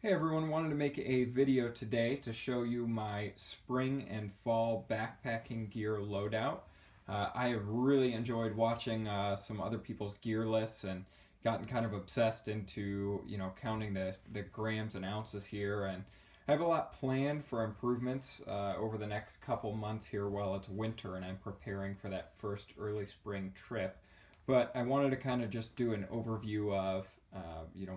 Hey everyone, wanted to make a video today to show you my spring and fall backpacking gear loadout. I have really enjoyed watching some other people's gear lists and gotten kind of obsessed into, counting the grams and ounces here, and I have a lot planned for improvements over the next couple months here while it's winter and I'm preparing for that first early spring trip. But I wanted to kind of just do an overview of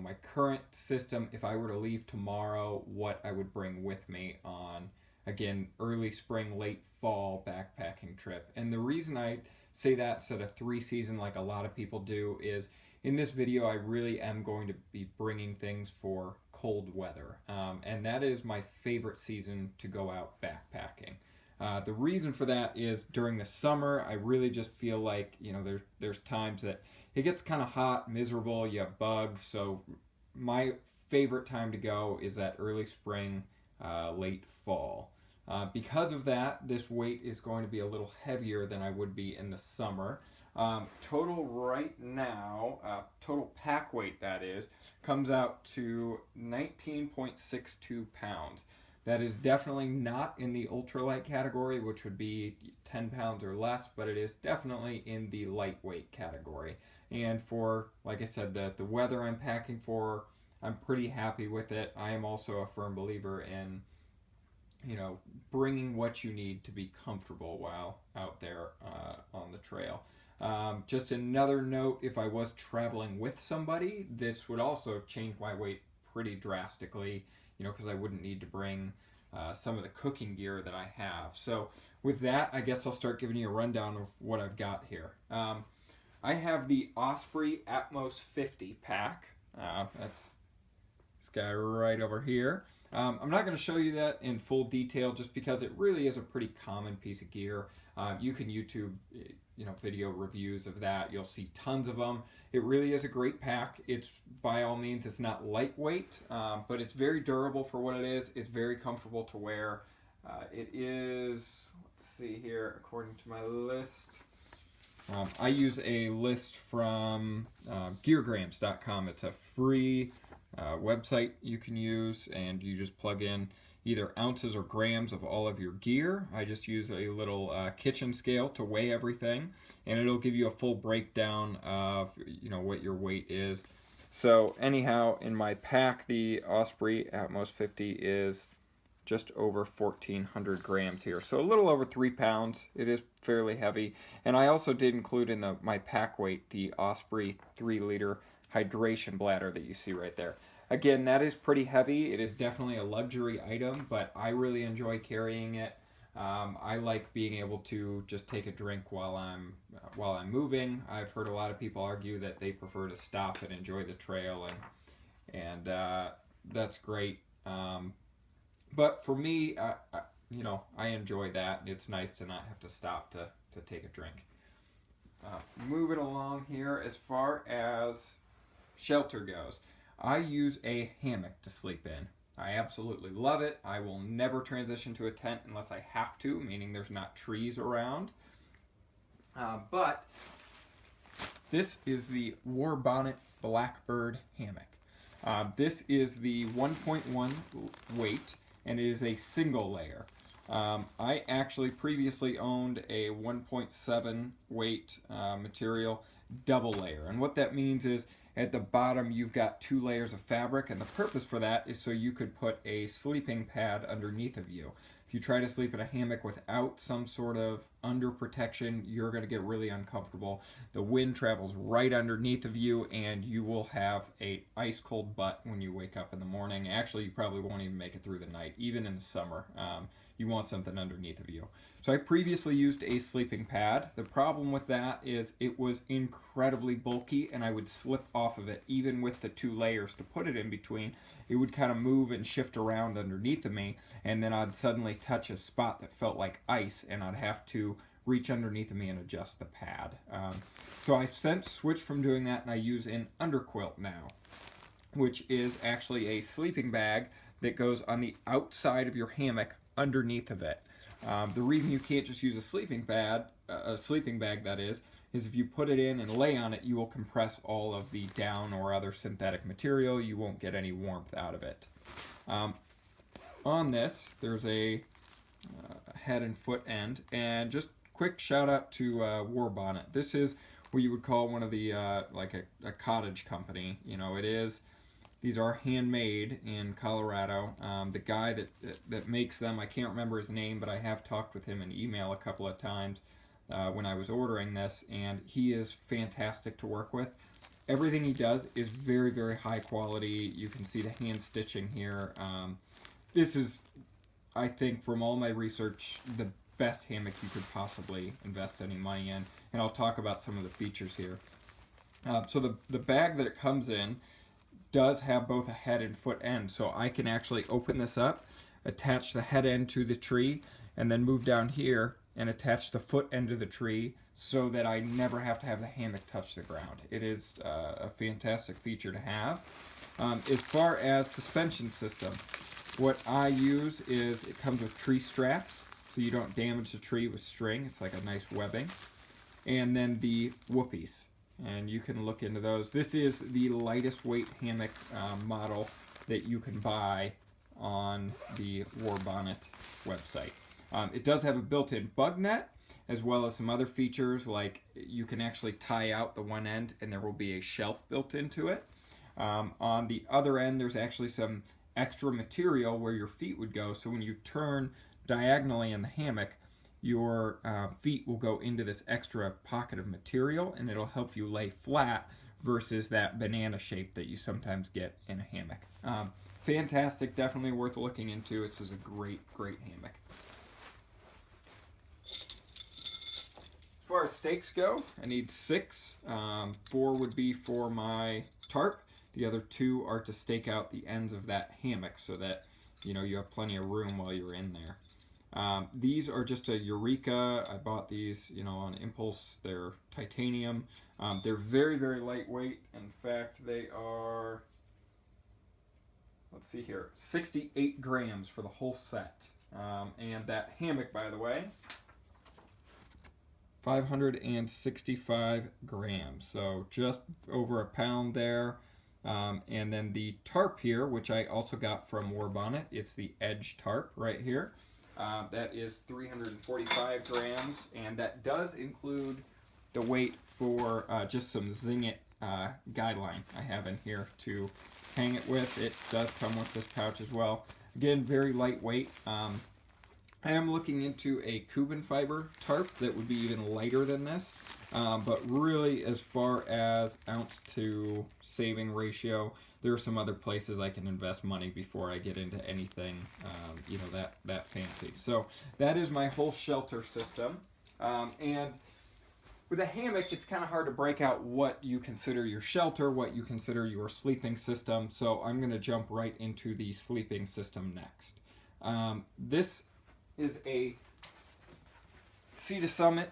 my current system. If I were to leave tomorrow, what I would bring with me on, again, early spring, late fall backpacking trip. And the reason I say that instead of 3-season like a lot of people do is in this video I really am going to be bringing things for cold weather. And that is my favorite season to go out backpacking. The reason for that is during the summer, I really just feel like, there's times that it gets kind of hot, miserable, you have bugs. So my favorite time to go is that early spring, late fall. Because of that, this weight is going to be a little heavier than I would be in the summer. Total right now, total pack weight that is, comes out to 19.62 pounds. That is definitely not in the ultralight category, which would be 10 pounds or less, but it is definitely in the lightweight category. And for, like I said, the weather I'm packing for, I'm pretty happy with it. I am also a firm believer in, bringing what you need to be comfortable while out there on the trail. Just another note, if I was traveling with somebody, this would also change my weight pretty drastically, because I wouldn't need to bring some of the cooking gear that I have. So with that, I guess I'll start giving you a rundown of what I've got here. I have the Osprey Atmos 50 pack. That's this guy right over here. I'm not going to show you that in full detail just because it really is a pretty common piece of gear. You can YouTube video reviews of that. You'll see tons of them. It really is a great pack. It's, by all means, it's not lightweight, but it's very durable for what it is. It's very comfortable to wear. It is, let's see here, according to my list. I use a list from geargrams.com. It's a free website you can use, and you just plug in either ounces or grams of all of your gear. I just use a little kitchen scale to weigh everything, and it'll give you a full breakdown of what your weight is. So anyhow, in my pack, the Osprey Atmos 50 is just over 1,400 grams here, so a little over 3 pounds. It is fairly heavy, and I also did include in my pack weight the Osprey 3-liter hydration bladder that you see right there. Again, that is pretty heavy. It is definitely a luxury item, but I really enjoy carrying it. I like being able to just take a drink while I'm moving. I've heard a lot of people argue that they prefer to stop and enjoy the trail, and that's great. But for me, I enjoy that. It's nice to not have to stop to take a drink. Moving along here, as far as shelter goes, I use a hammock to sleep in. I absolutely love it. I will never transition to a tent unless I have to, meaning there's not trees around. But this is the War Bonnet Blackbird hammock. This is the 1.1 weight, and it is a single layer. I actually previously owned a 1.7 weight material double layer, and what that means is at the bottom you've got 2 layers of fabric, and the purpose for that is so you could put a sleeping pad underneath of you. If you try to sleep in a hammock without some sort of under protection, you're going to get really uncomfortable. The wind travels right underneath of you, and you will have a ice cold butt when you wake up in the morning. Actually, you probably won't even make it through the night, even in the summer. You want something underneath of you. So I previously used a sleeping pad. The problem with that is it was incredibly bulky, and I would slip off of it. Even with the 2 layers to put it in between, it would kind of move and shift around underneath of me, and then I'd suddenly touch a spot that felt like ice, and I'd have to reach underneath of me and adjust the pad. So I since switched from doing that, and I use an underquilt now, which is actually a sleeping bag that goes on the outside of your hammock underneath of it. The reason you can't just use a sleeping bag, that is if you put it in and lay on it, you will compress all of the down or other synthetic material. You won't get any warmth out of it. On this, there's a head and foot end, and just quick shout out to War Bonnet. This is what you would call one of the like a cottage company. You know, it is. These are handmade in Colorado. The guy that makes them, I can't remember his name, but I have talked with him in email a couple of times when I was ordering this, and he is fantastic to work with. Everything he does is very, very high quality. You can see the hand stitching here. This is, I think, from all my research, the best hammock you could possibly invest any money in, and I'll talk about some of the features here. So the bag that it comes in does have both a head and foot end, so I can actually open this up, attach the head end to the tree, and then move down here and attach the foot end to the tree so that I never have to have the hammock touch the ground. It is a fantastic feature to have. As far as suspension system, what I use is it comes with tree straps, so you don't damage the tree with string. It's like a nice webbing. And then the whoopies, and you can look into those. This is the lightest weight hammock model that you can buy on the War Bonnet website. It does have a built-in bug net, as well as some other features, like you can actually tie out the one end and there will be a shelf built into it. On the other end, there's actually some extra material where your feet would go, so when you turn diagonally in the hammock, your feet will go into this extra pocket of material, and it'll help you lay flat versus that banana shape that you sometimes get in a hammock. Fantastic, definitely worth looking into. This is a great, great hammock. As far as stakes go, I need 6. 4 would be for my tarp. The other 2 are to stake out the ends of that hammock so that you have plenty of room while you're in there. These are just a Eureka. I bought these, on impulse. They're titanium. They're very, very lightweight. In fact, they are, let's see here, 68 grams for the whole set. And that hammock, by the way, 565 grams. So just over a pound there. And then the tarp here, which I also got from War Bonnet, it's the Edge tarp right here. That is 345 grams, and that does include the weight for just some Zing It guideline I have in here to hang it with. It does come with this pouch as well. Again, very lightweight. I am looking into a Cuban fiber tarp that would be even lighter than this, but really as far as ounce to saving ratio, there are some other places I can invest money before I get into anything, that fancy. So that is my whole shelter system. And with a hammock, it's kind of hard to break out what you consider your shelter, what you consider your sleeping system. So I'm going to jump right into the sleeping system next. This is a Sea to Summit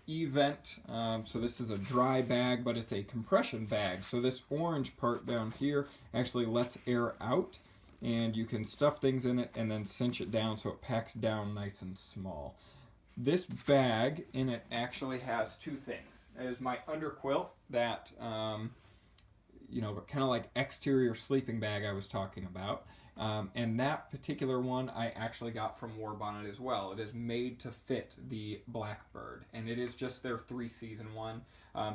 E-Vent. So this is a dry bag, but it's a compression bag. So this orange part down here actually lets air out, and you can stuff things in it and then cinch it down so it packs down nice and small. This bag in it actually has 2 things. It is my underquilt, that kind of like exterior sleeping bag I was talking about. And that particular one I actually got from War Bonnet as well. It is made to fit the Blackbird, and it is just their 3-season one.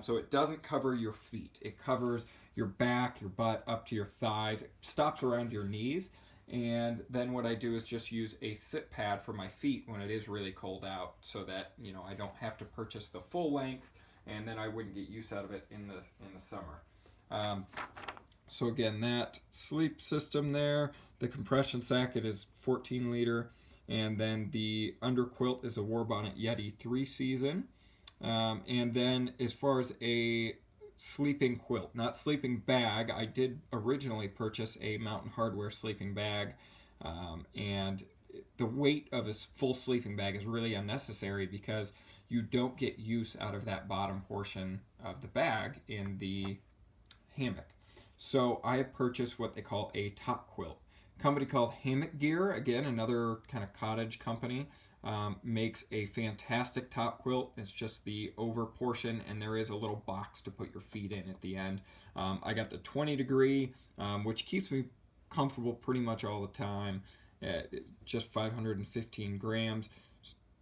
So it doesn't cover your feet. It covers your back, your butt, up to your thighs. It stops around your knees. And then what I do is just use a sit pad for my feet when it is really cold out, so that I don't have to purchase the full length, and then I wouldn't get use out of it in the summer. So again, that sleep system there, the compression sack, it is 14 liter, and then the underquilt is a War Bonnet Yeti 3-season. And then as far as a sleeping quilt, not sleeping bag, I did originally purchase a Mountain Hardwear sleeping bag, and the weight of a full sleeping bag is really unnecessary because you don't get use out of that bottom portion of the bag in the hammock. So I have purchased what they call a top quilt. A company called Hammock Gear, again, another kind of cottage company. makes a fantastic top quilt. It's just the over portion, and there is a little box to put your feet in at the end. I got the 20 degree, which keeps me comfortable pretty much all the time, at just 515 grams.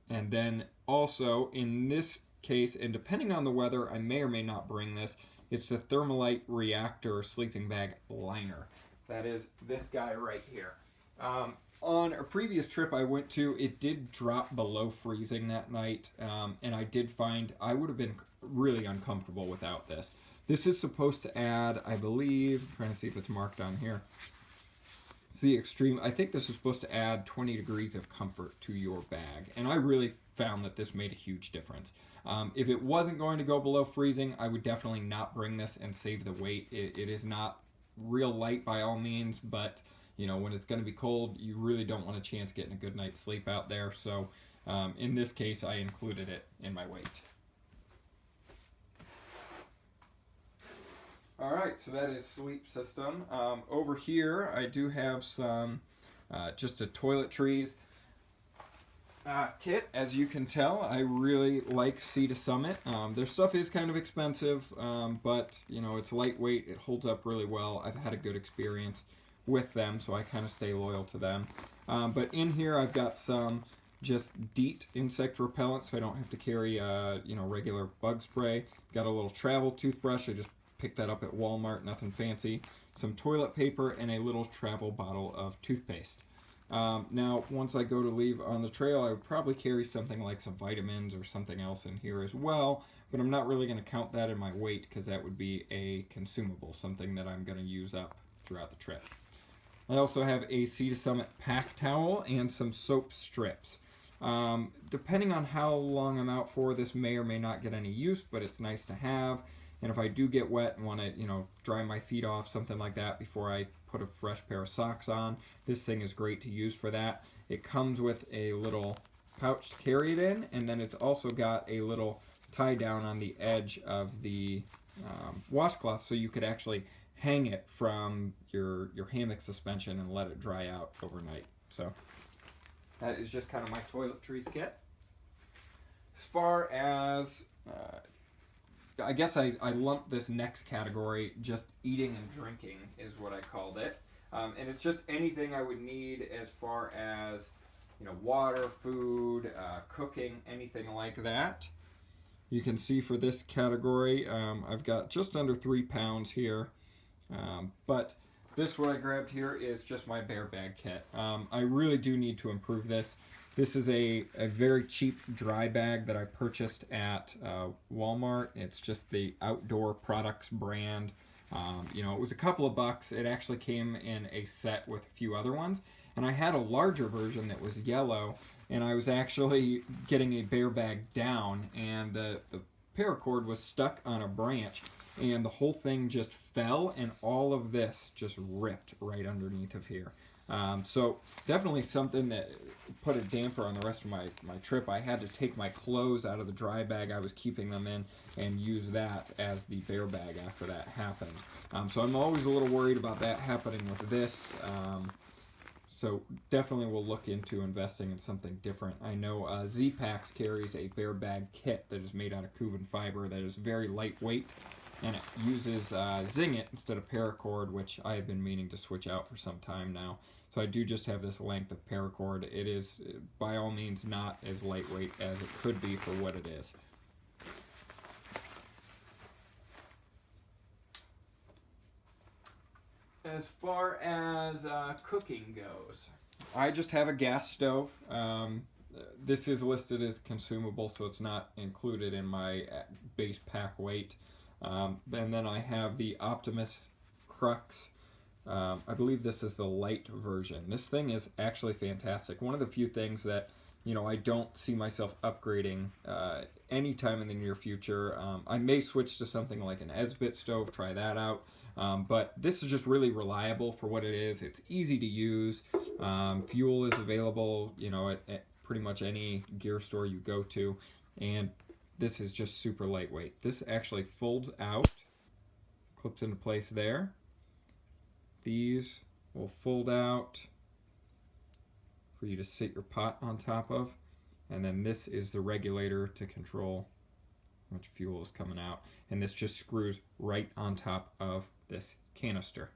And then also in this case, and depending on the weather, I may or may not bring this, it's the Thermalite Reactor Sleeping Bag Liner. That is this guy right here. On a previous trip I went to, it did drop below freezing that night, and I did find I would have been really uncomfortable without this. This is supposed to add, I believe, I'm trying to see if it's marked on here. It's the extreme. I think this is supposed to add 20 degrees of comfort to your bag, and I really found that this made a huge difference. If it wasn't going to go below freezing, I would definitely not bring this and save the weight. It is not real light by all means, but you know, when it's going to be cold, you really don't want a chance getting a good night's sleep out there. So in this case, I included it in my weight. All right, so that is sleep system. Over here, I do have some just a Toiletries kit. As you can tell, I really like Sea to Summit. Their stuff is kind of expensive, but you know, it's lightweight. It holds up really well. I've had a good experience with them, so I kind of stay loyal to them. But in here, I've got some just DEET insect repellent, so I don't have to carry you know, regular bug spray. Got a little travel toothbrush. I just picked that up at Walmart, nothing fancy. Some toilet paper and a little travel bottle of toothpaste. Now, once I go to leave on the trail, I would probably carry something like some vitamins or something else in here as well, but I'm not really going to count that in my weight because that would be a consumable, something that I'm going to use up throughout the trip. I also have a Sea to Summit pack towel and some soap strips. Depending on how long I'm out for, this may or may not get any use, but it's nice to have. And if I do get wet and want to, you know, dry my feet off, something like that, before I put a fresh pair of socks on, this thing is great to use for that. It comes with a little pouch to carry it in, and then it's also got a little tie down on the edge of the washcloth, so you could actually hang it from your hammock suspension and let it dry out overnight. So that is just kind of my Toiletries kit. As far as I guess I lumped this next category, just eating and drinking is what I called it. And it's just anything I would need as far as, you know, water, food, cooking, anything like that. You can see for this category, I've got just under 3 pounds here. But this, what I grabbed here, is just my bear bag kit. I really do need to improve this. This is a very cheap dry bag that I purchased at Walmart. It's just the Outdoor Products brand. You know, it was a couple of bucks. It actually came in a set with a few other ones. And I had a larger version that was yellow, and I was actually getting a bear bag down, and the paracord was stuck on a branch, and the whole thing just fell, and all of this just ripped right underneath of here. So definitely something that put a damper on the rest of my trip. I had to take my clothes out of the dry bag I was keeping them in and use that as the bear bag after that happened. So I'm always a little worried about that happening with this. So definitely we'll look into investing in something different. I know Z-Packs carries a bear bag kit that is made out of Cuban fiber that is very lightweight, and it uses Zing-It instead of paracord, which I have been meaning to switch out for some time now. So I do just have this length of paracord. It is by all means not as lightweight as it could be for what it is. As far as cooking goes, I just have a gas stove. This is listed as consumable, so it's not included in my base pack weight. And then I have the Optimus Crux. I believe this is the light version. This thing is actually fantastic. One of the few things that, you know, I don't see myself upgrading anytime in the near future. I may switch to something like an Esbit stove, try that out. But this is just really reliable for what it is. It's easy to use. Fuel is available, you know, at pretty much any gear store you go to. And this is just super lightweight. This actually folds out, clips into place there. These will fold out for you to sit your pot on top of. And then this is the regulator to control how much fuel is coming out. And this just screws right on top of this canister.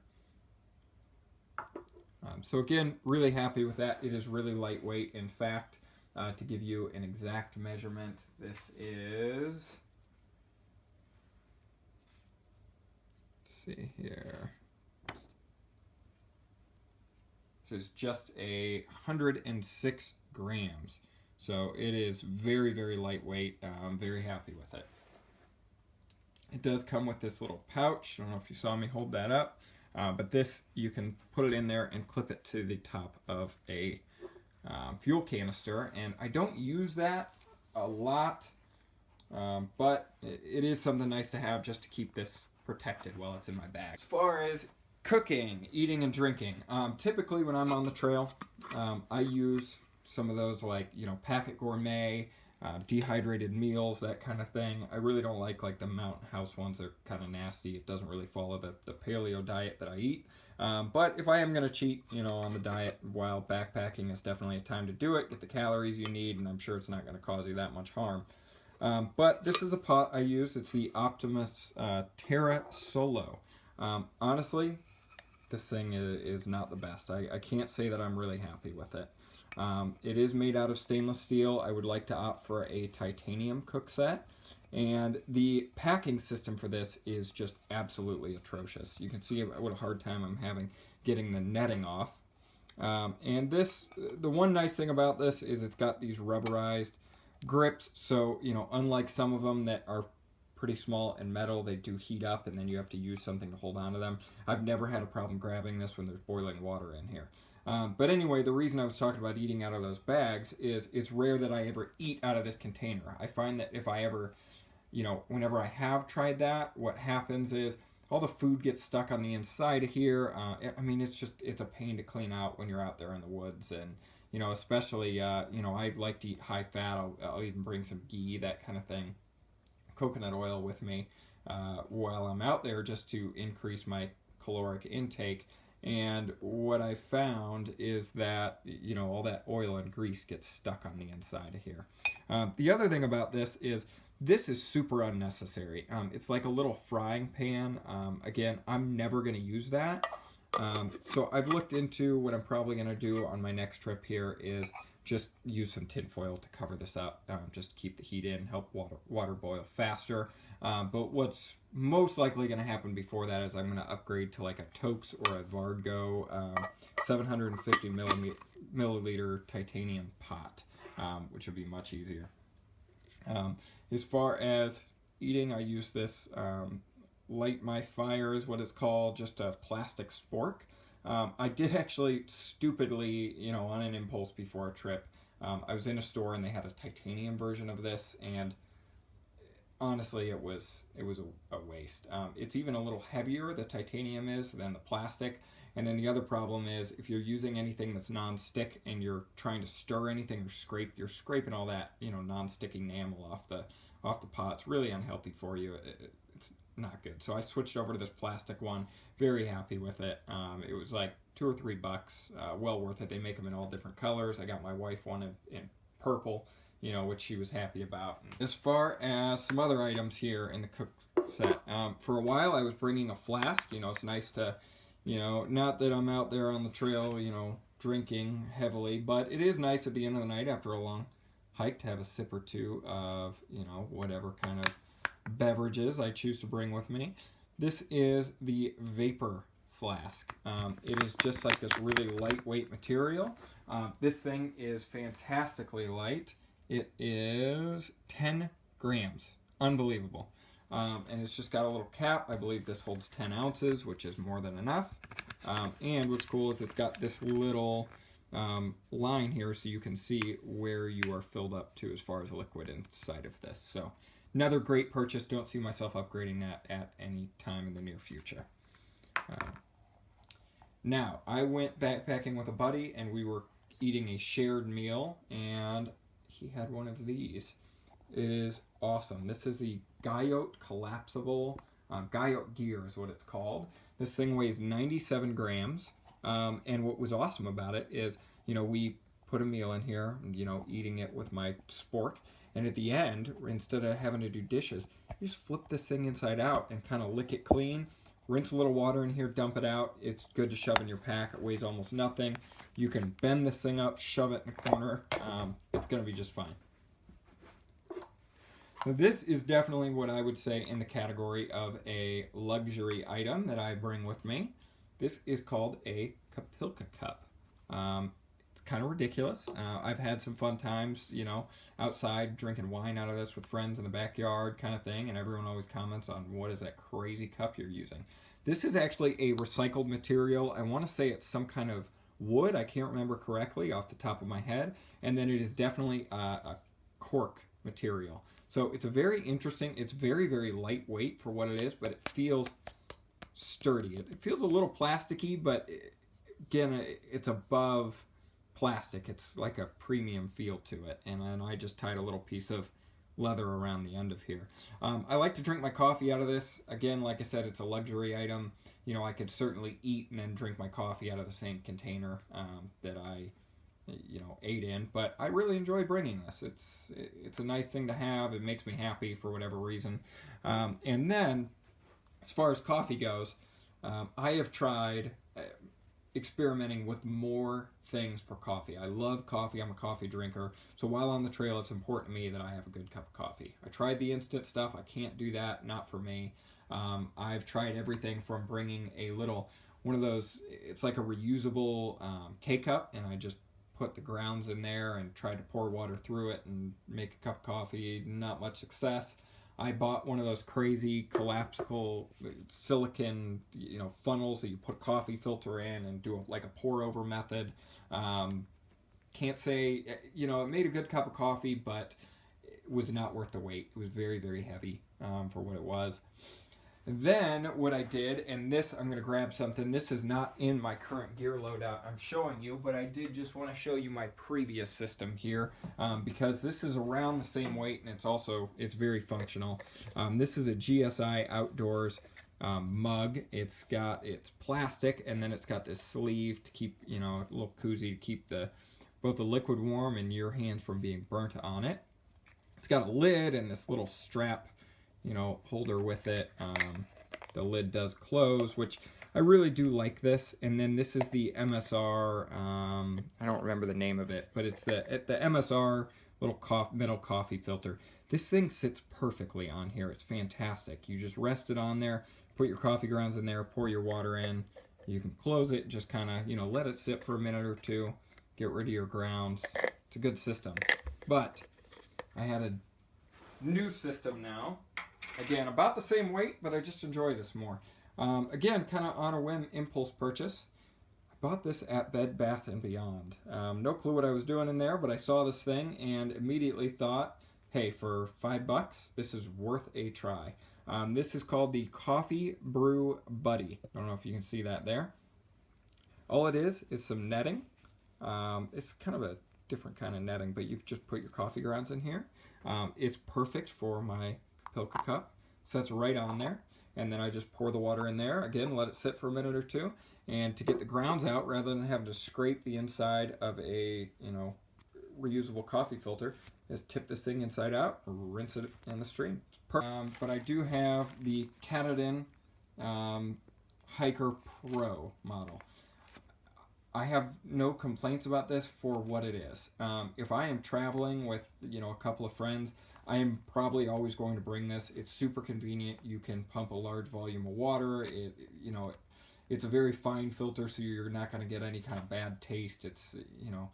So again, really happy with that. It is really lightweight. In fact, to give you an exact measurement, this is, let's see here. This is just 106 grams. So it is very, very lightweight. I'm very happy with it. It does come with this little pouch. I don't know if you saw me hold that up. But this, you can put it in there and clip it to the top of a fuel canister. And I don't use that a lot, but it is something nice to have just to keep this protected while it's in my bag. As far as cooking, eating, and drinking, typically when I'm on the trail, I use some of those, like, you know, Packet Gourmet, dehydrated meals, that kind of thing. I really don't like the Mountain House ones. They're kind of nasty. It doesn't really follow the paleo diet that I eat. But if I am going to cheat, you know, on the diet while backpacking, it's definitely a time to do it. Get the calories you need, and I'm sure it's not going to cause you that much harm. But this is a pot I use. It's the Optimus Terra Solo. Honestly, this thing is not the best. I can't say that I'm really happy with it. It is made out of stainless steel. I would like to opt for a titanium cook set. And the packing system for this is just absolutely atrocious. You can see what a hard time I'm having getting the netting off. And this, the one nice thing about this is it's got these rubberized grips. So, you know, unlike some of them that are pretty small and metal, they do heat up and then you have to use something to hold on to them. I've never had a problem grabbing this when there's boiling water in here. But anyway, the reason I was talking about eating out of those bags is it's rare that I ever eat out of this container. I find that if I ever, you know, whenever I have tried that, what happens is all the food gets stuck on the inside of here. I mean, it's a pain to clean out when you're out there in the woods. And, you know, especially, you know, I like to eat high fat. I'll even bring some ghee, that kind of thing, coconut oil with me while I'm out there just to increase my caloric intake. And what I found is that, you know, all that oil and grease gets stuck on the inside of here. The other thing about this is super unnecessary. It's like a little frying pan. Again, I'm never going to use that. So I've looked into what I'm probably going to do on my next trip here is just use some tin foil to cover this up, just to keep the heat in, help water boil faster. But what's most likely going to happen before that is I'm going to upgrade to like a Toaks or a Vargo 750 milliliter titanium pot, which would be much easier. As far as eating, I use this Light My Fire is what it's called, just a plastic spork. I did actually stupidly, you know, on an impulse before a trip, I was in a store and they had a titanium version of this, and honestly, it was a waste. It's even a little heavier, the titanium is, than the plastic. And then the other problem is if you're using anything that's non-stick and you're trying to stir anything or you're scraping all that, you know, non-stick enamel off the pot. It's really unhealthy for you. It's not good. So I switched over to this plastic one. Very happy with it. It was like $2 or $3. Well worth it. They make them in all different colors. I got my wife one in purple, you know, which she was happy about. As far as some other items here in the cook set, for a while I was bringing a flask. You know, it's nice to, you know, not that I'm out there on the trail, you know, drinking heavily, but it is nice at the end of the night after a long hike to have a sip or two of, you know, whatever kind of beverages I choose to bring with me. This is the Vapor Flask. It is just like this really lightweight material. This thing is fantastically light. It is 10 grams. Unbelievable. And it's just got a little cap. I believe this holds 10 ounces, which is more than enough. And what's cool is it's got this little line here so you can see where you are filled up to as far as liquid inside of this. So another great purchase. Don't see myself upgrading that at any time in the near future. Now, I went backpacking with a buddy and we were eating a shared meal, and he had one of these. It is awesome. This is the Guyot collapsible, Guyot gear is what it's called. This thing weighs 97 grams. And what was awesome about it is, you know, we put a meal in here, you know, eating it with my spork. And at the end, instead of having to do dishes, you just flip this thing inside out and kind of lick it clean. Rinse a little water in here, dump it out. It's good to shove in your pack. It weighs almost nothing. You can bend this thing up, shove it in a corner. It's going to be just fine. So this is definitely what I would say in the category of a luxury item that I bring with me. This is called a Kapilka cup. It's kind of ridiculous. I've had some fun times, you know, outside drinking wine out of this with friends in the backyard kind of thing, and everyone always comments on what is that crazy cup you're using. This is actually a recycled material. I want to say it's some kind of wood. I can't remember correctly off the top of my head. And then it is definitely a cork material. So it's a very interesting, it's very, very lightweight for what it is, but it feels sturdy. It feels a little plasticky, but again, it's above plastic. It's like a premium feel to it. And then I just tied a little piece of leather around the end of here. I like to drink my coffee out of this. Again, like I said, it's a luxury item. You know, I could certainly eat and then drink my coffee out of the same container that I, you know, ate in, but I really enjoy bringing this. It's a nice thing to have. It makes me happy for whatever reason. And then, as far as coffee goes, I have tried experimenting with more things for coffee. I love coffee. I'm a coffee drinker. So while on the trail, it's important to me that I have a good cup of coffee. I tried the instant stuff. I can't do that. Not for me. I've tried everything from bringing a little, one of those, it's like a reusable K-cup, and I just put the grounds in there and tried to pour water through it and make a cup of coffee. Not much success. I bought one of those crazy collapsible silicon, you know, funnels that you put coffee filter in and do like a pour over method. Can't say, you know, it made a good cup of coffee, but it was not worth the wait. It was very, very heavy for what it was. Then what I did, and this, I'm going to grab something. This is not in my current gear loadout I'm showing you, but I did just want to show you my previous system here because this is around the same weight, and it's very functional. This is a GSI Outdoors mug. It's plastic, and then it's got this sleeve to keep, you know, a little koozie to keep both the liquid warm and your hands from being burnt on it. It's got a lid and this little strap, you know, holder with it. The lid does close, which I really do like this. And then this is the MSR, I don't remember the name of it, but it's the MSR little metal coffee filter. This thing sits perfectly on here. It's fantastic. You just rest it on there, put your coffee grounds in there, pour your water in. You can close it, just kind of, you know, let it sit for a minute or two, get rid of your grounds. It's a good system. But I had a new system now. Again, about the same weight, but I just enjoy this more. Again, kind of on a whim, impulse purchase. I bought this at Bed Bath & Beyond. No clue what I was doing in there, but I saw this thing and immediately thought, hey, for $5, this is worth a try. This is called the Coffee Brew Buddy. I don't know if you can see that there. All it is some netting. It's kind of a different kind of netting, but you just put your coffee grounds in here. It's perfect for my Kapilka cup. Sets right on there, and then I just pour the water in there. Again, let it sit for a minute or two, and to get the grounds out, rather than having to scrape the inside of a, you know, reusable coffee filter, just tip this thing inside out, rinse it in the stream. It's perfect. But I do have the Katadyn Hiker Pro model. I have no complaints about this for what it is. If I am traveling with, you know, a couple of friends, I am probably always going to bring this. It's super convenient. You can pump a large volume of water. It's a very fine filter, so you're not going to get any kind of bad taste. It's, you know,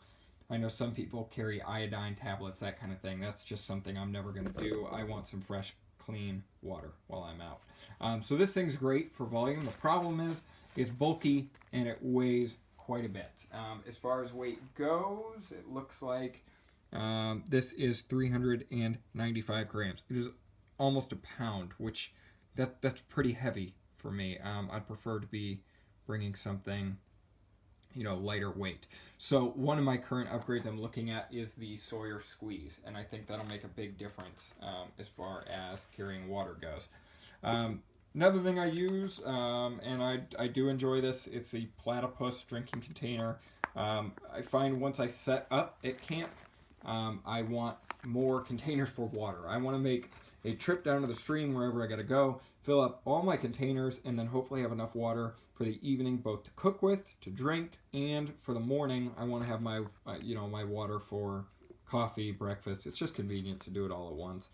I know some people carry iodine tablets, that kind of thing. That's just something I'm never going to do. I want some fresh, clean water while I'm out. So this thing's great for volume. The problem is it's bulky and it weighs quite a bit. As far as weight goes, it looks like this is 395 grams. It is almost a pound, which that's pretty heavy for me. I'd prefer to be bringing something, you know, lighter weight. So one of my current upgrades I'm looking at is the Sawyer Squeeze, and I think that'll make a big difference as far as carrying water goes. Another thing I use, and I do enjoy this, it's the Platypus drinking container. I find once I set up at camp, I want more containers for water. I want to make a trip down to the stream wherever I got to go, fill up all my containers, and then hopefully have enough water for the evening, both to cook with, to drink, and for the morning, I want to have my, my water for coffee, breakfast. It's just convenient to do it all at once.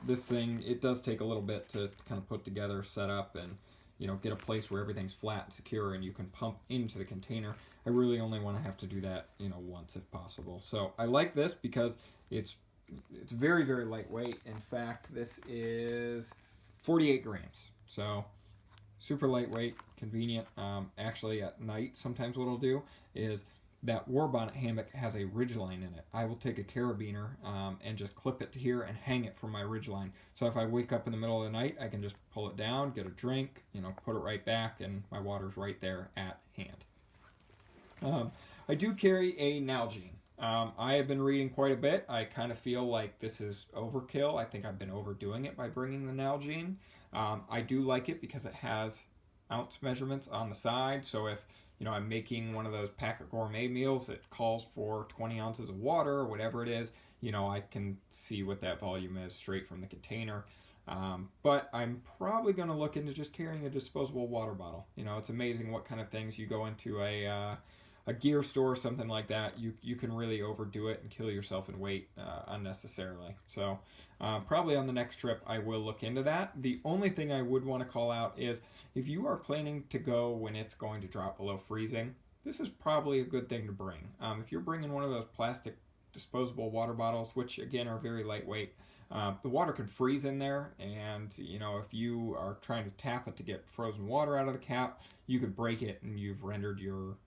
This thing, it does take a little bit to kind of put together, set up, and get a place where everything's flat and secure and you can pump into the container. I really only want to have to do that, once if possible. So I like this because it's very, very lightweight. In fact, this is 48 grams. So super lightweight, convenient. Actually, at night, sometimes what I'll do is that war bonnet hammock has a ridgeline in it. I will take a carabiner and just clip it to here and hang it from my ridgeline. So if I wake up in the middle of the night, I can just pull it down, get a drink, put it right back, and my water's right there at hand. I do carry a Nalgene. I have been reading quite a bit. I kind of feel like this is overkill. I think I've been overdoing it by bringing the Nalgene. I do like it because it has ounce measurements on the side. So if I'm making one of those packet gourmet meals that calls for 20 ounces of water or whatever it is, I can see what that volume is straight from the container. But I'm probably going to look into just carrying a disposable water bottle. It's amazing what kind of things you go into a gear store or something like that, you can really overdo it and kill yourself in weight unnecessarily. So probably on the next trip I will look into that. The only thing I would want to call out is if you are planning to go when it's going to drop below freezing, this is probably a good thing to bring. If you're bringing one of those plastic disposable water bottles, which again are very lightweight, the water can freeze in there, and if you are trying to tap it to get frozen water out of the cap, you could break it and you've rendered your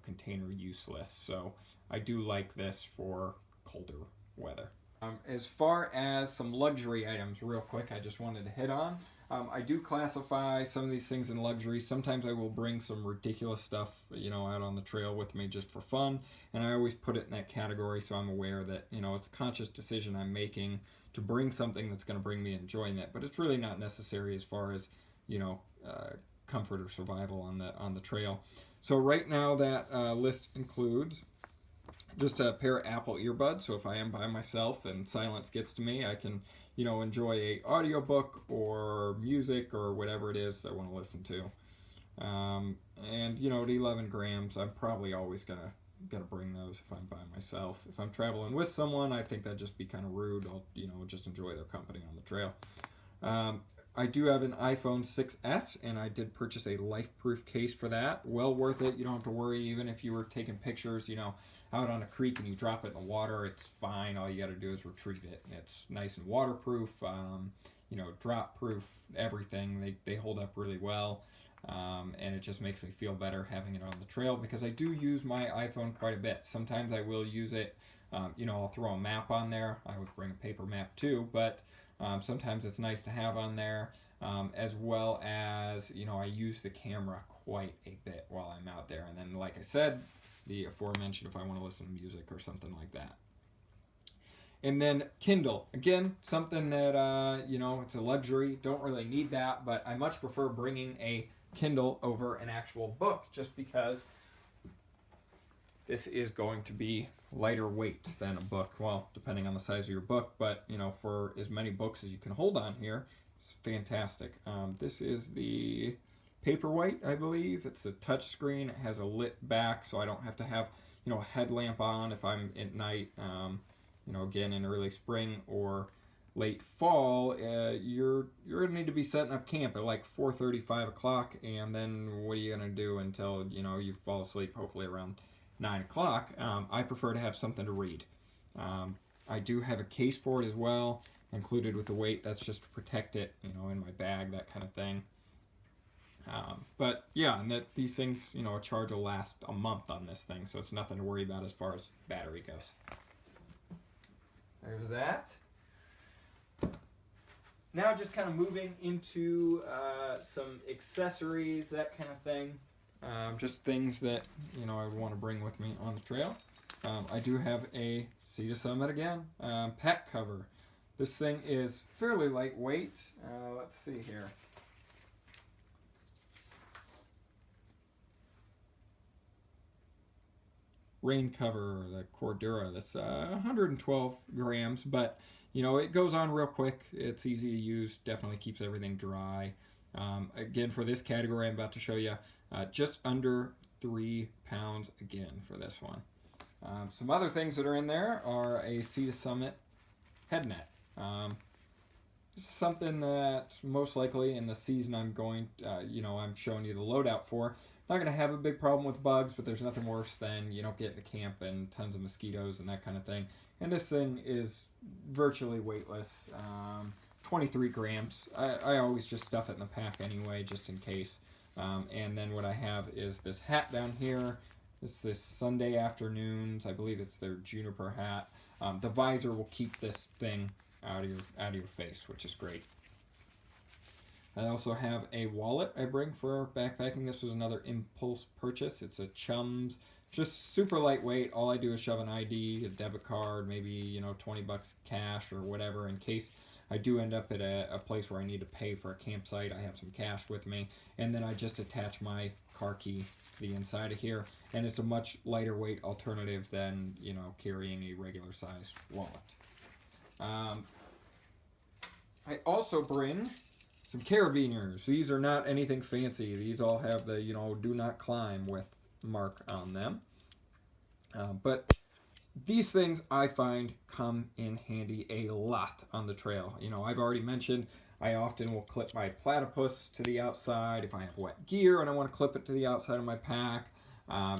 container useless. So I do like this for colder weather. As far as some luxury items, real quick, I just wanted to hit on. I do classify some of these things in luxury. Sometimes I will bring some ridiculous stuff, out on the trail with me just for fun, and I always put it in that category so I'm aware that, it's a conscious decision I'm making to bring something that's going to bring me enjoyment, but it's really not necessary as far as, comfort or survival on the trail. So right now that list includes just a pair of Apple earbuds, so if I am by myself and silence gets to me, I can, enjoy a audiobook or music or whatever it is I want to listen to. And at 11 grams, I'm probably always gonna bring those if I'm by myself. If I'm traveling with someone, I think that'd just be kind of rude. I'll, just enjoy their company on the trail. I do have an iPhone 6S, and I did purchase a life-proof case for that. Well worth it. You don't have to worry, even if you were taking pictures, out on a creek and you drop it in the water, it's fine. All you got to do is retrieve it. And it's nice and waterproof, drop-proof, everything. They hold up really well, and it just makes me feel better having it on the trail because I do use my iPhone quite a bit. Sometimes I will use it, I'll throw a map on there. I would bring a paper map too, but sometimes it's nice to have on there, as well as, I use the camera quite a bit while I'm out there. And then, like I said, the aforementioned, if I want to listen to music or something like that. And then Kindle. Again, something that, it's a luxury. Don't really need that, but I much prefer bringing a Kindle over an actual book just because this is going to be lighter weight than a book. Well, depending on the size of your book, but, for as many books as you can hold on here, it's fantastic. This is the Paperwhite, I believe. It's a touch screen. It has a lit back, so I don't have to have, a headlamp on if I'm at night. Again, in early spring or late fall, you're going to need to be setting up camp at like 4:30, 5 o'clock, and then what are you going to do until, you fall asleep, hopefully around 9 o'clock. I prefer to have something to read. I do have a case for it as well, included with the weight. That's just to protect it, in my bag, that kind of thing. But yeah, and that these things, a charge will last a month on this thing, so it's nothing to worry about as far as battery goes. There's that. Now just kind of moving into some accessories, that kind of thing. Just things that, I would want to bring with me on the trail. I do have a Sea to Summit again, pet cover. This thing is fairly lightweight. Let's see here. rain cover, the Cordura. That's 112 grams, but you know, it goes on real quick. It's easy to use. Definitely keeps everything dry. Again, for this category I'm about to show you, just under 3 pounds again for this one. Some other things that are in there are a Sea to Summit head net. This is something that most likely in the season I'm going, I'm showing you the loadout for. Not going to have a big problem with bugs, but there's nothing worse than you don't get into camp and tons of mosquitoes and that kind of thing. And this thing is virtually weightless, 23 grams. I always just stuff it in the pack anyway, just in case. And then what I have is this hat down here. It's this Sunday afternoons. I believe it's their juniper hat. The visor will keep this thing out of your face, which is great. I also have a wallet I bring for backpacking. This was another impulse purchase. It's a Chums, just super lightweight. All I do is shove an ID, a debit card, maybe 20 bucks cash or whatever, in case I do end up at a place where I need to pay for a campsite. I have some cash with me, and then I just attach my car key to the inside of here, and it's a much lighter weight alternative than carrying a regular size wallet. I also bring some carabiners. These are not anything fancy. These all have the, do not climb with mark on them. But these things I find come in handy a lot on the trail. I've already mentioned I often will clip my platypus to the outside if I have wet gear and I want to clip it to the outside of my pack.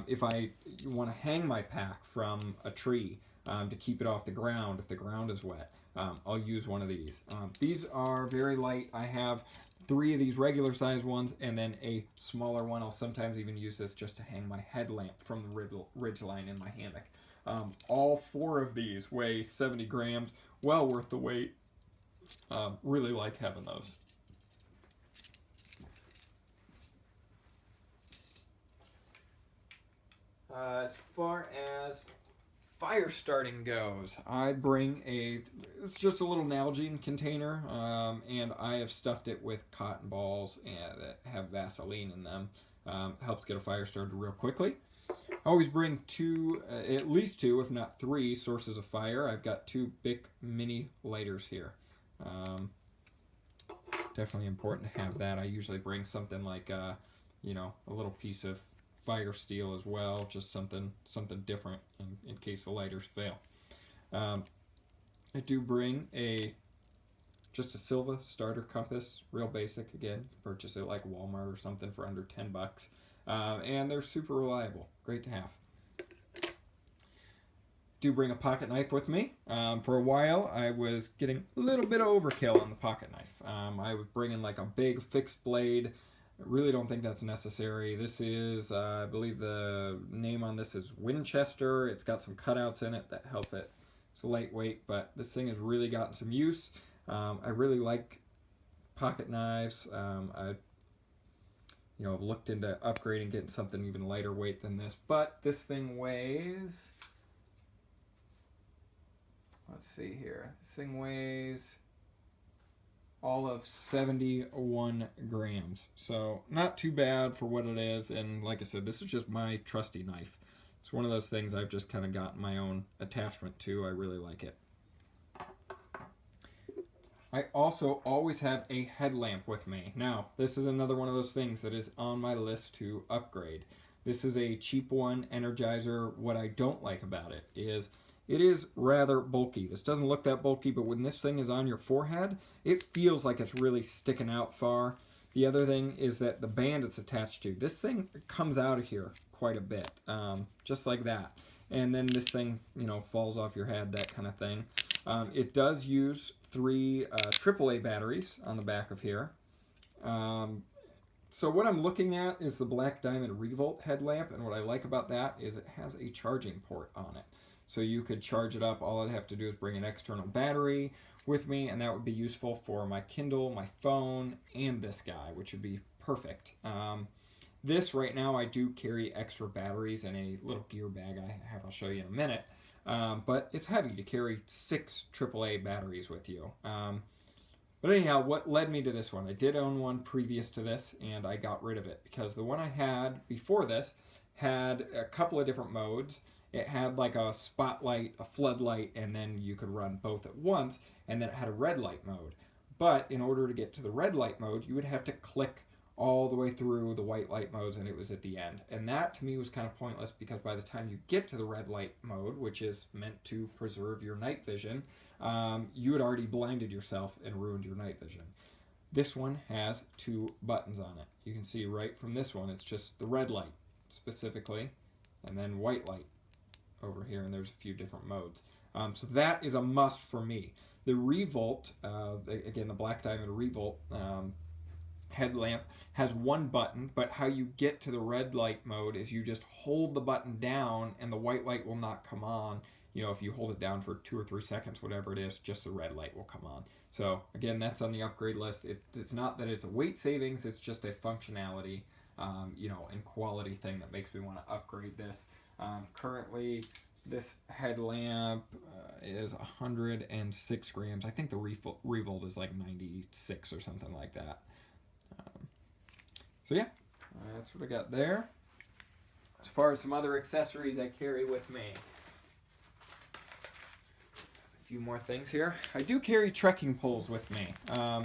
If I want to hang my pack from a tree to keep it off the ground if the ground is wet, I'll use one of these. These are very light. I have 3 of these regular size ones and then a smaller one. I'll sometimes even use this just to hang my headlamp from the ridgeline in my hammock. All 4 of these weigh 70 grams, well worth the wait. Really like having those. As far as fire starting goes, I bring it's just a little Nalgene container, and I have stuffed it with cotton balls that have Vaseline in them. Helps get a fire started real quickly. I always bring 2, at least 2, if not 3 sources of fire. I've got 2 Bic mini lighters here. Definitely important to have that. I usually bring something like, a little piece of fire steel as well, just something different in case the lighters fail. I do bring just a Silva starter compass, real basic. Again, purchase it like Walmart or something for under 10 bucks. And they're super reliable, great to have. Do bring a pocket knife with me. For a while I was getting a little bit of overkill on the pocket knife. I was bringing like a big fixed blade. I really don't think that's necessary. This is, I believe the name on this is Winchester. It's got some cutouts in it that help it. It's lightweight, but this thing has really gotten some use. I really like pocket knives. I've looked into upgrading, getting something even lighter weight than this, but this thing weighs, let's see here, this thing weighs all of 71 grams. So not too bad for what it is. And like I said, this is just my trusty knife. It's one of those things I've just kind of got my own attachment to. I really like it. I also always have a headlamp with me. Now, this is another one of those things that is on my list to upgrade. This is a cheap one, Energizer. What I don't like about it is rather bulky. This doesn't look that bulky, but when this thing is on your forehead, it feels like it's really sticking out far. The other thing is that the band it's attached to, this thing comes out of here quite a bit, just like that. And then this thing, falls off your head, that kind of thing. It does use 3 AAA batteries on the back of here. So what I'm looking at is the Black Diamond Revolt headlamp, and what I like about that is it has a charging port on it. So you could charge it up. All I'd have to do is bring an external battery with me, and that would be useful for my Kindle, my phone, and this guy, which would be perfect. This right now, I do carry extra batteries in a little gear bag I'll show you in a minute. But it's heavy to carry 6 AAA batteries with you. But anyhow, what led me to this one? I did own one previous to this, and I got rid of it because the one I had before this had a couple of different modes, it had like a spotlight, a floodlight, and then you could run both at once, and then it had a red light mode. But in order to get to the red light mode, you would have to click all the way through the white light modes, and it was at the end. And that to me was kind of pointless, because by the time you get to the red light mode, which is meant to preserve your night vision, you had already blinded yourself and ruined your night vision. This one has 2 buttons on it. You can see right from this one, it's just the red light specifically, and then white light over here, and there's a few different modes. So that is a must for me. The Revolt, again, the Black Diamond Revolt headlamp has 1 button, but how you get to the red light mode is you just hold the button down and the white light will not come on. You know, if you hold it down for 2 or 3 seconds, whatever it is, just the red light will come on. So again, that's on the upgrade list. It's not that it's a weight savings, it's just a functionality, you know, and quality thing that makes me want to upgrade this. Currently, this headlamp is 106 grams. I think the Revolt is like 96 or something like that. So yeah, that's what I got there. As far as some other accessories I carry with me, a few more things here. I do carry trekking poles with me. I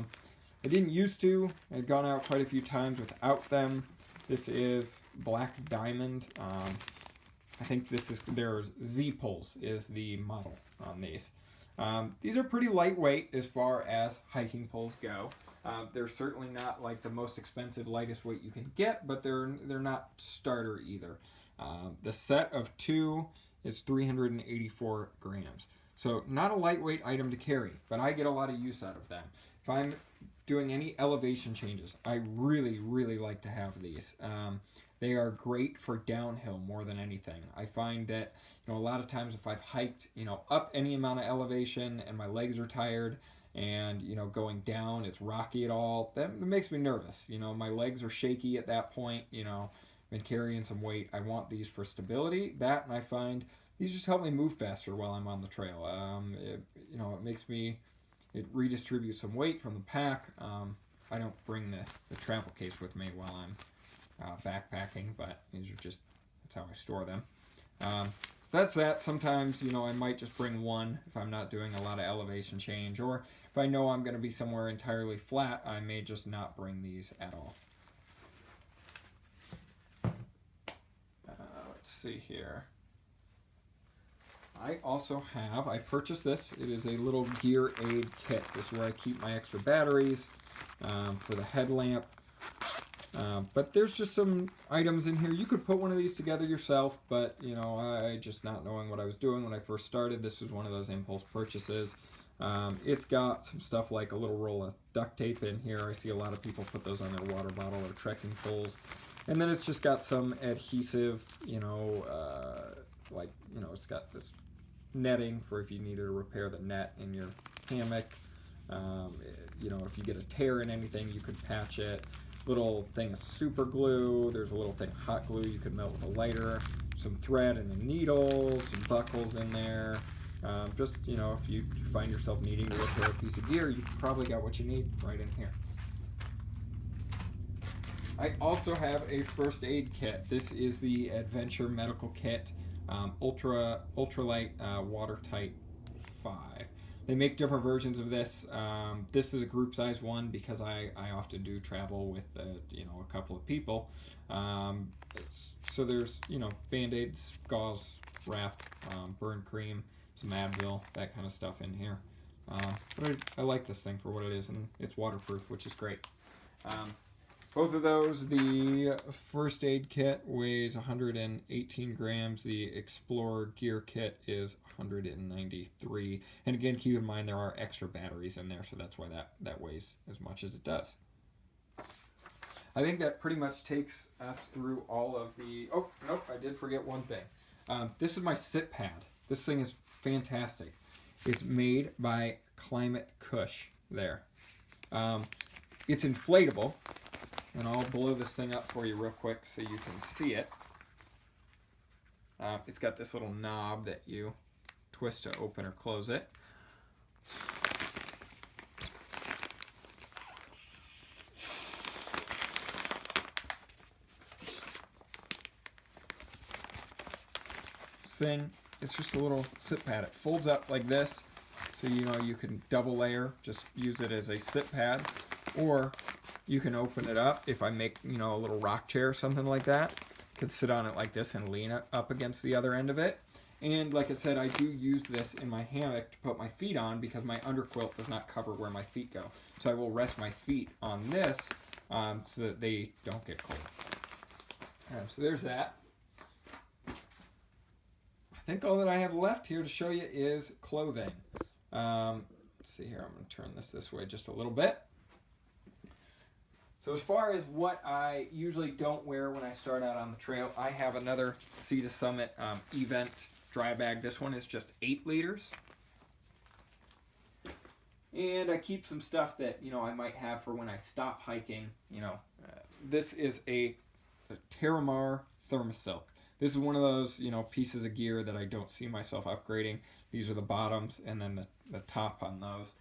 didn't used to. I'd gone out quite a few times without them. This is Black Diamond. I think this is their Z poles is the model on these. These are pretty lightweight as far as hiking poles go. They're certainly not like the most expensive, lightest weight you can get, but they're not starter either. The set of 2 is 384 grams. So not a lightweight item to carry, but I get a lot of use out of them. If I'm doing any elevation changes, I really, really like to have these. They are great for downhill more than anything. I find that, you know, a lot of times if I've hiked, you know, up any amount of elevation and my legs are tired, and, you know, going down, it's rocky at all, that makes me nervous. You know, my legs are shaky at that point. You know, been carrying some weight. I want these for stability. That, and I find these just help me move faster while I'm on the trail. You know, it makes me, it redistributes some weight from the pack. I don't bring the travel case with me while I'm backpacking, but these are just, that's how I store them. That's that. Sometimes, you know, I might just bring one if I'm not doing a lot of elevation change, or if I know I'm going to be somewhere entirely flat, I may just not bring these at all. Let's see here. I also have, I purchased this. It is a little gear aid kit. This is where I keep my extra batteries for the headlamp. But there's just some items in here. You could put one of these together yourself, but, you know, I just not knowing what I was doing when I first started, this was one of those impulse purchases. It's got some stuff like a little roll of duct tape in here. I see a lot of people put those on their water bottle or trekking poles. And then it's just got some adhesive, you know, like, you know, it's got this netting for if you needed to repair the net in your hammock. You know, if you get a tear in anything, you could patch it. Little thing of super glue. There's a little thing of hot glue you could melt with a lighter. Some thread and a needle. Some buckles in there. Just, you know, if you find yourself needing to repair a piece of gear, you probably got what you need right in here. I also have a first aid kit. This is the Adventure Medical Kit, ultralight, watertight 5. They make different versions of this. This is a group size one because I often do travel with you know, a couple of people. So there's, you know, Band-Aids, gauze, wrap, burn cream, some Advil, that kind of stuff in here. But I like this thing for what it is, and it's waterproof, which is great. Both of those, the first aid kit weighs 118 grams. The Explorer gear kit is 193. And again, keep in mind there are extra batteries in there, so that's why that weighs as much as it does. I think that pretty much takes us through all of the... Oh, nope, I did forget one thing. This is my sit pad. This thing is fantastic. It's made by Climate Cush there. It's inflatable. And I'll blow this thing up for you real quick so you can see it. It's got this little knob that you twist to open or close it. thing, it's just a little sit pad. It folds up like this, so you can double layer, just use it as a sit pad, or you can open it up. If I make a little rock chair or something like that, I could sit on it like this and lean it up against the other end of it. And like I said, I do use this in my hammock to put my feet on because my underquilt does not cover where my feet go. So I will rest my feet on this so that they don't get cold. So there's that. I think all that I have left here to show you is clothing. Let's see here, I'm going to turn this way just a little bit. So as far as what I usually don't wear when I start out on the trail, I have another Sea to Summit Event dry bag. This one is just 8 liters. And I keep some stuff that, I might have for when I stop hiking. This is a Terramar Thermosilk. This is one of those, pieces of gear that I don't see myself upgrading. These are the bottoms and then the top on those.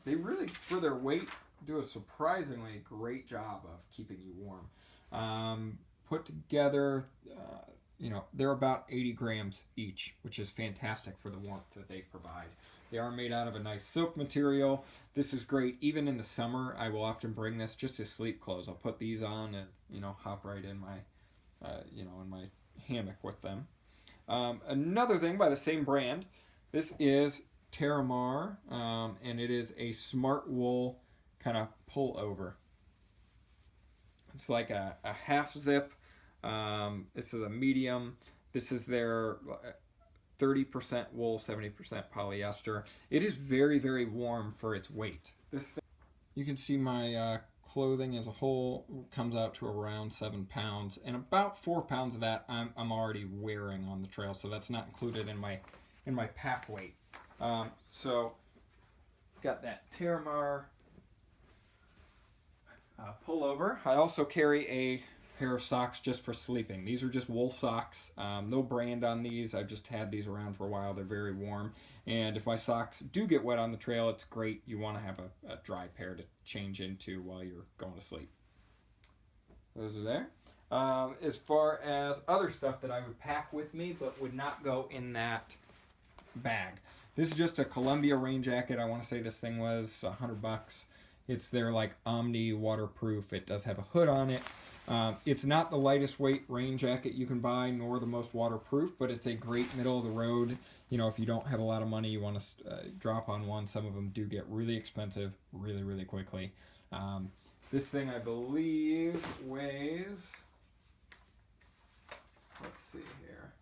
They really, for their weight, do a surprisingly great job of keeping you warm. Put together, they're about 80 grams each, which is fantastic for the warmth that they provide. They are made out of a nice silk material. This is great. Even in the summer, I will often bring this just as sleep clothes. I'll put these on and, hop right in my, in my hammock with them. Another thing by the same brand, this is Terramar, and it is a smart wool kind of pullover. It's like a half zip. This is a medium. This is their 30% wool, 70% polyester. It is very, very warm for its weight. You can see my clothing as a whole comes out to around 7 pounds, and about 4 pounds of that I'm already wearing on the trail, so that's not included in my pack weight. So got that Terramar pullover. I also carry a pair of socks just for sleeping. These are just wool socks. No brand on these. I've just had these around for a while. They're very warm. And if my socks do get wet on the trail, it's great. You want to have a dry pair to change into while you're going to sleep. Those are there. As far as other stuff that I would pack with me but would not go in that bag. This is just a Columbia rain jacket. I want to say this thing was $100. It's their Omni waterproof. It does have a hood on it. It's not the lightest weight rain jacket you can buy, nor the most waterproof, but it's a great middle of the road. If you don't have a lot of money, you want to drop on one. Some of them do get really expensive really, really quickly. This thing, I believe, weighs, let's see here,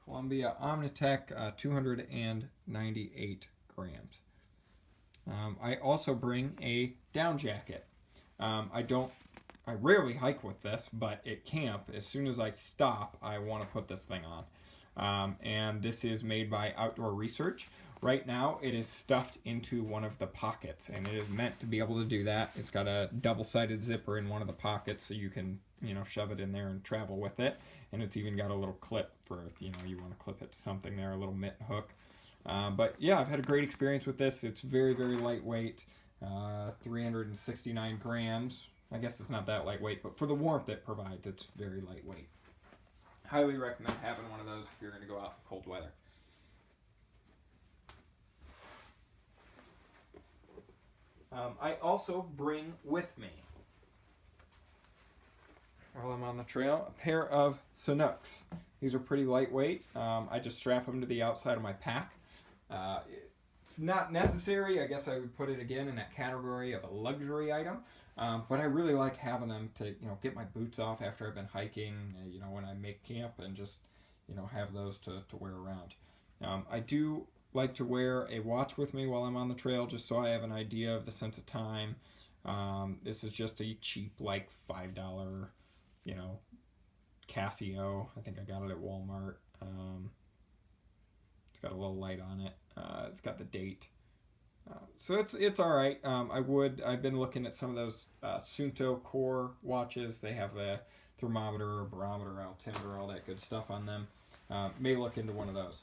Columbia Omnitech, 298 grams. I also bring a down jacket. I rarely hike with this, but at camp, as soon as I stop, I want to put this thing on. And this is made by Outdoor Research. Right now, it is stuffed into one of the pockets, and it is meant to be able to do that. It's got a double-sided zipper in one of the pockets, so you can, shove it in there and travel with it. And it's even got a little clip for if, you want to clip it to something there, a little mitt hook. But yeah, I've had a great experience with this. It's very, very lightweight, 369 grams. I guess it's not that lightweight, but for the warmth it provides, it's very lightweight. Highly recommend having one of those if you're going to go out in cold weather. I also bring with me, while I'm on the trail, a pair of Sanooks. These are pretty lightweight. I just strap them to the outside of my pack. It's not necessary. I guess I would put it again in that category of a luxury item. But I really like having them to, get my boots off after I've been hiking, when I make camp, and just, have those to wear around. I do like to wear a watch with me while I'm on the trail, just so I have an idea of the sense of time. This is just a cheap, $5, Casio. I think I got it at Walmart. It's got a little light on it. It's got the date. So it's all right. I've been looking at some of those Suunto Core watches. They have a thermometer, barometer, altimeter, all that good stuff on them. May look into one of those.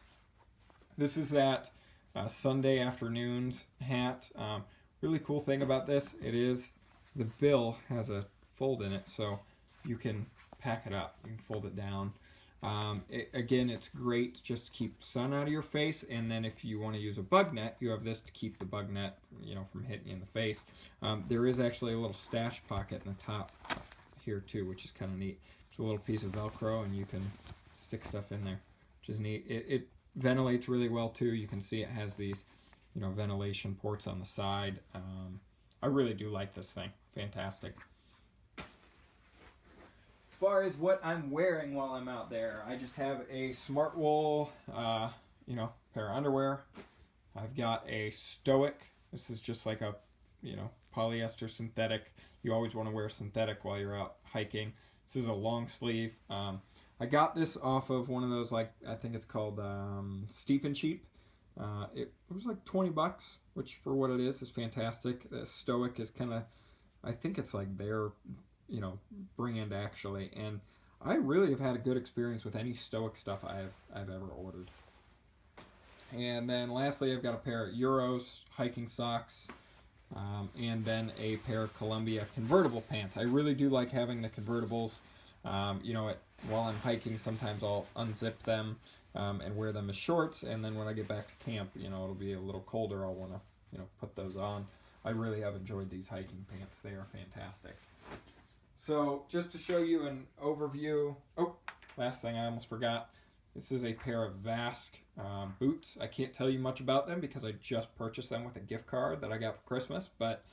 This is that Sunday afternoons hat. Really cool thing about this, the bill has a fold in it, so you can pack it up. You can fold it down. Again, it's great just to keep sun out of your face, and then if you want to use a bug net, you have this to keep the bug net, from hitting you in the face. There is actually a little stash pocket in the top here too, which is kind of neat. It's a little piece of Velcro, and you can stick stuff in there, which is neat. It ventilates really well too. You can see it has these, ventilation ports on the side. I really do like this thing. Fantastic. As far as what I'm wearing while I'm out there, I just have a smart wool, pair of underwear. I've got a Stoic. This is just like a, polyester synthetic. You always want to wear synthetic while you're out hiking. This is a long sleeve. I got this off of one of those, I think it's called Steep and Cheap. It was like $20, which for what it is fantastic. The Stoic is kind of, I think it's like their, brand actually, and I really have had a good experience with any Stoic stuff I've ever ordered. And then lastly, I've got a pair of Euros hiking socks, and then a pair of Columbia convertible pants. I really do like having the convertibles. While I'm hiking, sometimes I'll unzip them and wear them as shorts, and then when I get back to camp, it'll be a little colder. I'll want to, put those on. I really have enjoyed these hiking pants. They are fantastic. So just to show you an overview, last thing I almost forgot. This is a pair of Vask boots. I can't tell you much about them because I just purchased them with a gift card that I got for Christmas, but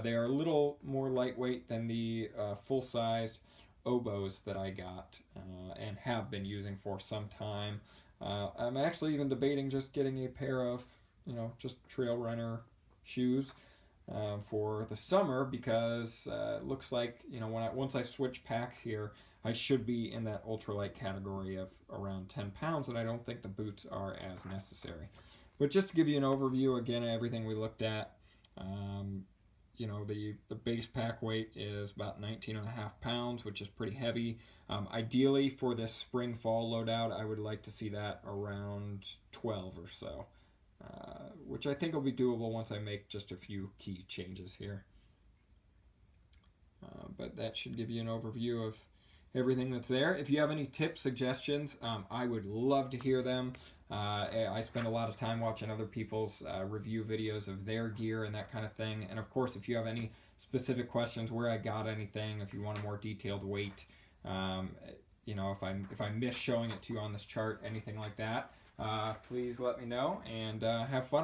they are a little more lightweight than the full-sized oboes that I got and have been using for some time. I'm actually even debating just getting a pair of, just trail runner shoes for the summer because it looks like, once I switch packs here, I should be in that ultralight category of around 10 pounds, and I don't think the boots are as necessary. But just to give you an overview, again, of everything we looked at, the base pack weight is about 19.5 pounds, which is pretty heavy. Ideally, for this spring-fall loadout, I would like to see that around 12 or so, which I think will be doable once I make just a few key changes here. But that should give you an overview of everything that's there. If you have any tips, suggestions, I would love to hear them. I spend a lot of time watching other people's review videos of their gear and that kind of thing. And of course, if you have any specific questions, where I got anything, if you want a more detailed weight, if I miss showing it to you on this chart, anything like that, please let me know, and have fun out